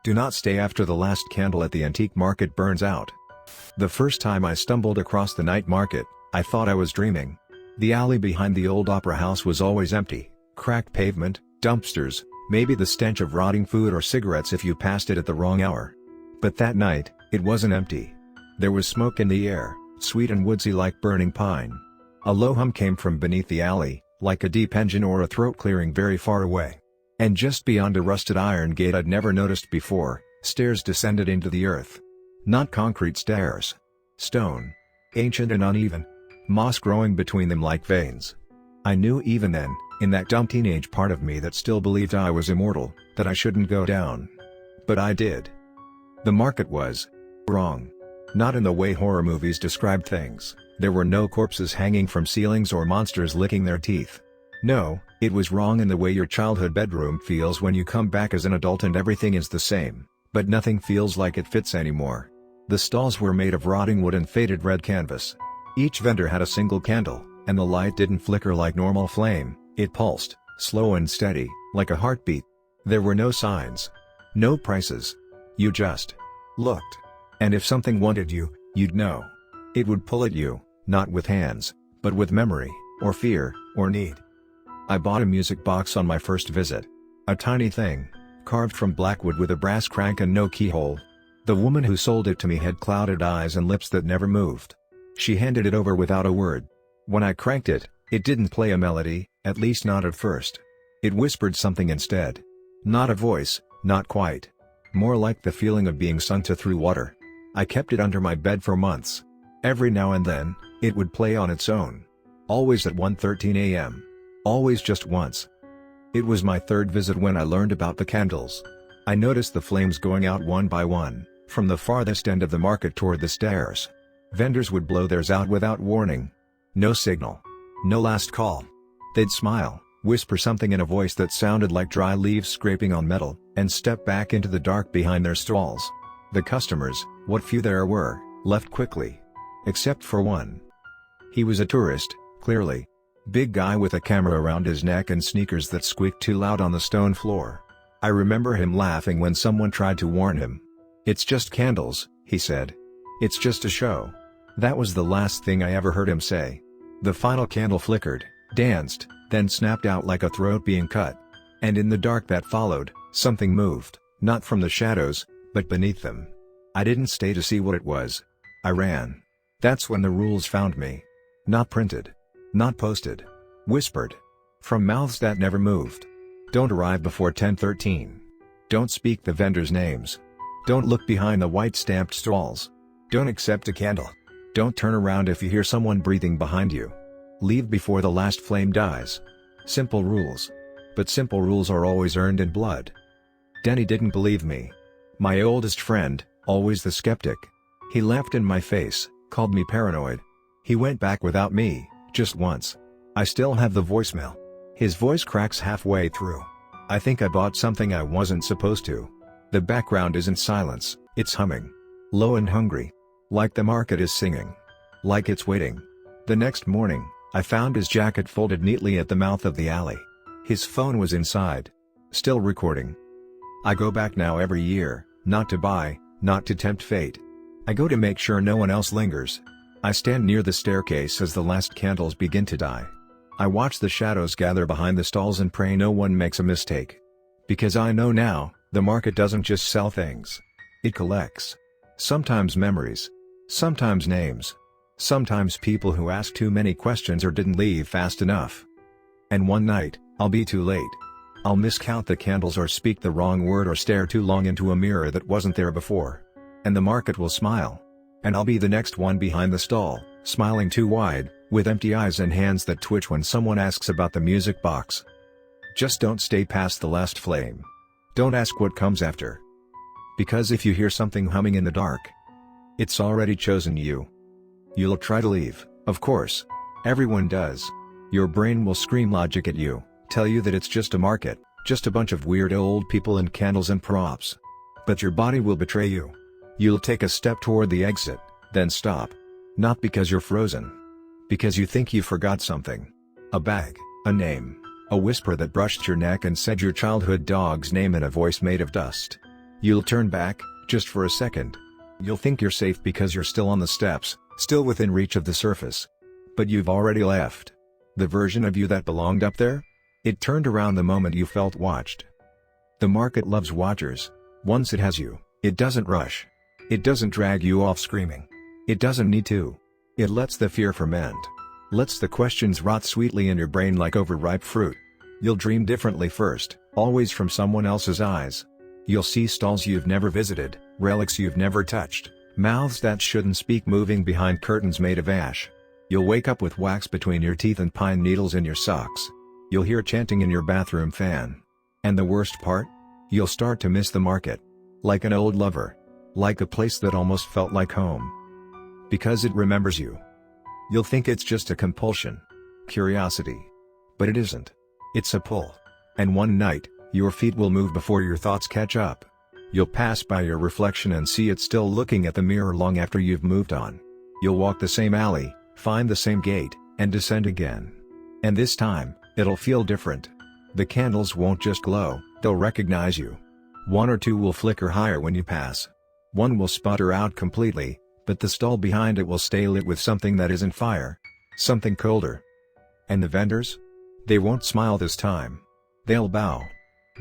Do not stay after the last candle at the antique market burns out. The first time I stumbled across the night market, I thought I was dreaming. The alley behind the old opera house was always empty, cracked pavement, dumpsters, maybe the stench of rotting food or cigarettes if you passed it at the wrong hour. But that night, it wasn't empty. There was smoke in the air, sweet and woodsy like burning pine. A low hum came from beneath the alley, like a deep engine or a throat clearing very far away. And just beyond a rusted iron gate I'd never noticed before, stairs descended into the earth. Not concrete stairs. Stone. Ancient and uneven. Moss growing between them like veins. I knew even then, in that dumb teenage part of me that still believed I was immortal, that I shouldn't go down. But I did. The market was wrong. Not in the way horror movies described things. There were no corpses hanging from ceilings or monsters licking their teeth. No, it was wrong in the way your childhood bedroom feels when you come back as an adult and everything is the same, but nothing feels like it fits anymore. The stalls were made of rotting wood and faded red canvas. Each vendor had a single candle, and the light didn't flicker like normal flame, it pulsed, slow and steady, like a heartbeat. There were no signs. No prices. You just looked. And if something wanted you, you'd know. It would pull at you, not with hands, but with memory, or fear, or need. I bought a music box on my first visit. A tiny thing, carved from blackwood with a brass crank and no keyhole. The woman who sold it to me had clouded eyes and lips that never moved. She handed it over without a word. When I cranked it, it didn't play a melody, at least not at first. It whispered something instead. Not a voice, not quite. More like the feeling of being sung to through water. I kept it under my bed for months. Every now and then, it would play on its own. Always at 1:13 a.m. Always just once. It was my third visit when I learned about the candles. I noticed the flames going out one by one, from the farthest end of the market toward the stairs. Vendors would blow theirs out without warning. No signal. No last call. They'd smile, whisper something in a voice that sounded like dry leaves scraping on metal, and step back into the dark behind their stalls. The customers, what few there were, left quickly. Except for one. He was a tourist, clearly. Big guy with a camera around his neck and sneakers that squeaked too loud on the stone floor. I remember him laughing when someone tried to warn him. "It's just candles," he said. "It's just a show." That was the last thing I ever heard him say. The final candle flickered, danced, then snapped out like a throat being cut. And in the dark that followed, something moved, not from the shadows, but beneath them. I didn't stay to see what it was. I ran. That's when the rules found me. Not printed. Not posted. Whispered. From mouths that never moved. Don't arrive before 10:13. Don't speak the vendors' names. Don't look behind the white stamped stalls. Don't accept a candle. Don't turn around if you hear someone breathing behind you. Leave before the last flame dies. Simple rules. But simple rules are always earned in blood. Denny didn't believe me. My oldest friend, always the skeptic. He laughed in my face, called me paranoid. He went back without me, just once. I still have the voicemail. His voice cracks halfway through. I think I bought something I wasn't supposed to. The background isn't silence, it's humming. Low and hungry. Like the market is singing. Like it's waiting. The next morning, I found his jacket folded neatly at the mouth of the alley. His phone was inside. Still recording. I go back now every year, not to buy, not to tempt fate. I go to make sure no one else lingers. I stand near the staircase as the last candles begin to die. I watch the shadows gather behind the stalls and pray no one makes a mistake. Because I know now, the market doesn't just sell things. It collects. Sometimes memories. Sometimes names. Sometimes people who ask too many questions or didn't leave fast enough. And one night, I'll be too late. I'll miscount the candles or speak the wrong word or stare too long into a mirror that wasn't there before. And the market will smile. And I'll be the next one behind the stall, smiling too wide, with empty eyes and hands that twitch when someone asks about the music box. Just don't stay past the last flame. Don't ask what comes after. Because if you hear something humming in the dark, it's already chosen you. You'll try to leave, of course. Everyone does. Your brain will scream logic at you, tell you that it's just a market, just a bunch of weird old people and candles and props. But your body will betray you. You'll take a step toward the exit, then stop. Not because you're frozen. Because you think you forgot something. A bag, a name, a whisper that brushed your neck and said your childhood dog's name in a voice made of dust. You'll turn back, just for a second. You'll think you're safe because you're still on the steps, still within reach of the surface. But you've already left. The version of you that belonged up there? It turned around the moment you felt watched. The market loves watchers. Once it has you, it doesn't rush. It doesn't drag you off screaming. It doesn't need to. It lets the fear ferment. Lets the questions rot sweetly in your brain like overripe fruit. You'll dream differently first, always from someone else's eyes. You'll see stalls you've never visited, relics you've never touched, mouths that shouldn't speak moving behind curtains made of ash. You'll wake up with wax between your teeth and pine needles in your socks. You'll hear chanting in your bathroom fan. And the worst part? You'll start to miss the market. Like an old lover. Like a place that almost felt like home. Because it remembers you. You'll think it's just a compulsion. Curiosity. But it isn't. It's a pull. And one night, your feet will move before your thoughts catch up. You'll pass by your reflection and see it still looking at the mirror long after you've moved on. You'll walk the same alley, find the same gate, and descend again. And this time, it'll feel different. The candles won't just glow, they'll recognize you. One or two will flicker higher when you pass. One will sputter out completely, but the stall behind it will stay lit with something that isn't fire. Something colder. And the vendors? They won't smile this time. They'll bow.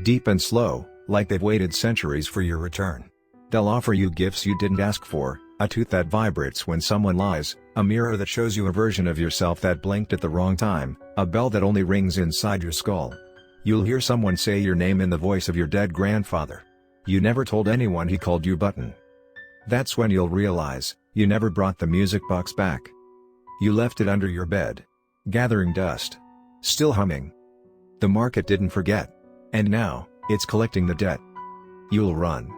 Deep and slow, like they've waited centuries for your return. They'll offer you gifts you didn't ask for, a tooth that vibrates when someone lies, a mirror that shows you a version of yourself that blinked at the wrong time, a bell that only rings inside your skull. You'll hear someone say your name in the voice of your dead grandfather. You never told anyone he called you Button. That's when you'll realize, you never brought the music box back. You left it under your bed. Gathering dust. Still humming. The market didn't forget. And now, it's collecting the debt. You'll run.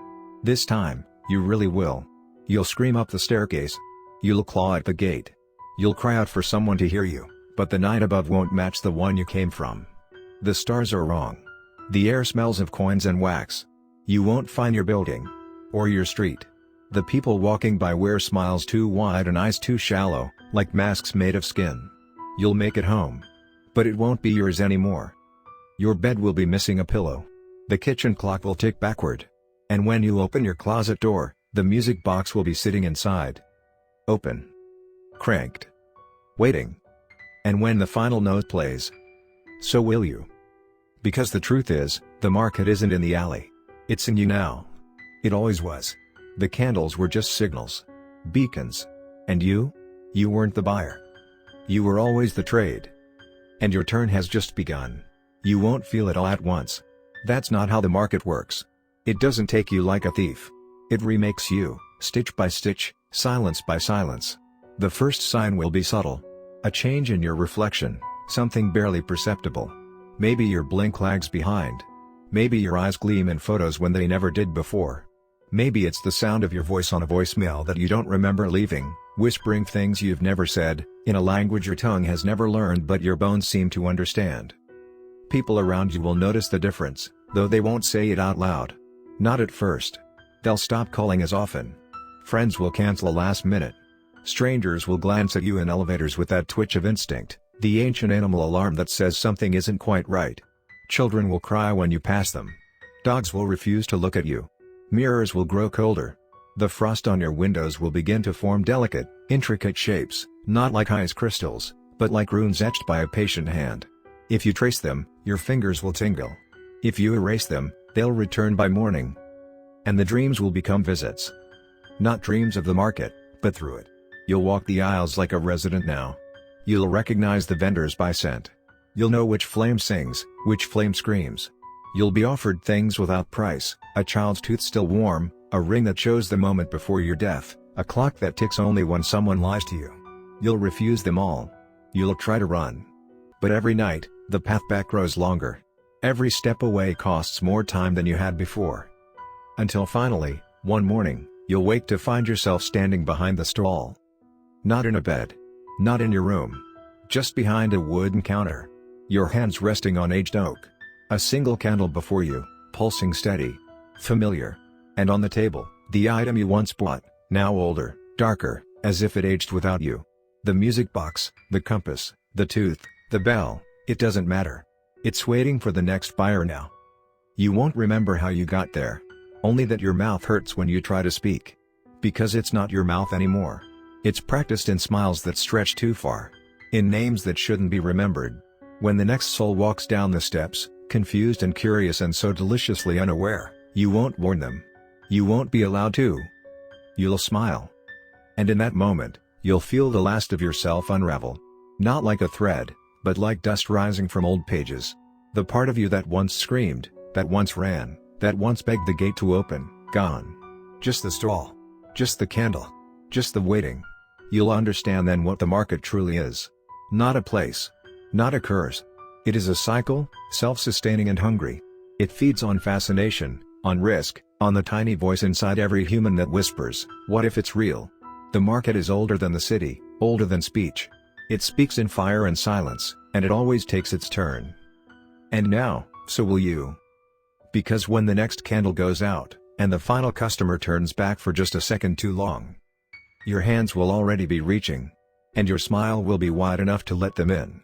This time, you really will. You'll scream up the staircase. You'll claw at the gate. You'll cry out for someone to hear you, but the night above won't match the one you came from. The stars are wrong. The air smells of coins and wax. You won't find your building. Or your street. The people walking by wear smiles too wide and eyes too shallow, like masks made of skin. You'll make it home. But it won't be yours anymore. Your bed will be missing a pillow. The kitchen clock will tick backward. And when you open your closet door, the music box will be sitting inside. Open. Cranked. Waiting. And when the final note plays, so will you. Because the truth is, the market isn't in the alley. It's in you now. It always was. The candles were just signals. Beacons. And you? You weren't the buyer. You were always the trade. And your turn has just begun. You won't feel it all at once. That's not how the market works. It doesn't take you like a thief. It remakes you, stitch by stitch, silence by silence. The first sign will be subtle. A change in your reflection, something barely perceptible. Maybe your blink lags behind. Maybe your eyes gleam in photos when they never did before. Maybe it's the sound of your voice on a voicemail that you don't remember leaving, whispering things you've never said, in a language your tongue has never learned but your bones seem to understand. People around you will notice the difference, though they won't say it out loud. Not at first. They'll stop calling as often. Friends will cancel last minute. Strangers will glance at you in elevators with that twitch of instinct, the ancient animal alarm that says something isn't quite right. Children will cry when you pass them. Dogs will refuse to look at you. Mirrors will grow colder. The frost on your windows will begin to form delicate, intricate shapes, not like ice crystals, but like runes etched by a patient hand. If you trace them, your fingers will tingle. If you erase them, they'll return by morning. And the dreams will become visits. Not dreams of the market, but through it. You'll walk the aisles like a resident now. You'll recognize the vendors by scent. You'll know which flame sings, which flame screams. You'll be offered things without price, a child's tooth still warm, a ring that shows the moment before your death, a clock that ticks only when someone lies to you. You'll refuse them all. You'll try to run. But every night, the path back grows longer. Every step away costs more time than you had before. Until finally, one morning, you'll wake to find yourself standing behind the stall. Not in a bed. Not in your room. Just behind a wooden counter. Your hands resting on aged oak. A single candle before you, pulsing steady. Familiar. And on the table, the item you once bought, now older, darker, as if it aged without you. The music box, the compass, the tooth, the bell, it doesn't matter. It's waiting for the next buyer now. You won't remember how you got there. Only that your mouth hurts when you try to speak. Because it's not your mouth anymore. It's practiced in smiles that stretch too far. In names that shouldn't be remembered. When the next soul walks down the steps, confused and curious and so deliciously unaware, you won't warn them. You won't be allowed to. You'll smile. And in that moment, you'll feel the last of yourself unravel. Not like a thread, but like dust rising from old pages. The part of you that once screamed, that once ran, that once begged the gate to open, gone. Just the stall. Just the candle. Just the waiting. You'll understand then what the market truly is. Not a place. Not a curse. It is a cycle, self-sustaining and hungry. It feeds on fascination, on risk, on the tiny voice inside every human that whispers, what if it's real? The market is older than the city, older than speech. It speaks in fire and silence, and it always takes its turn. And now, so will you. Because when the next candle goes out, and the final customer turns back for just a second too long, your hands will already be reaching. And your smile will be wide enough to let them in.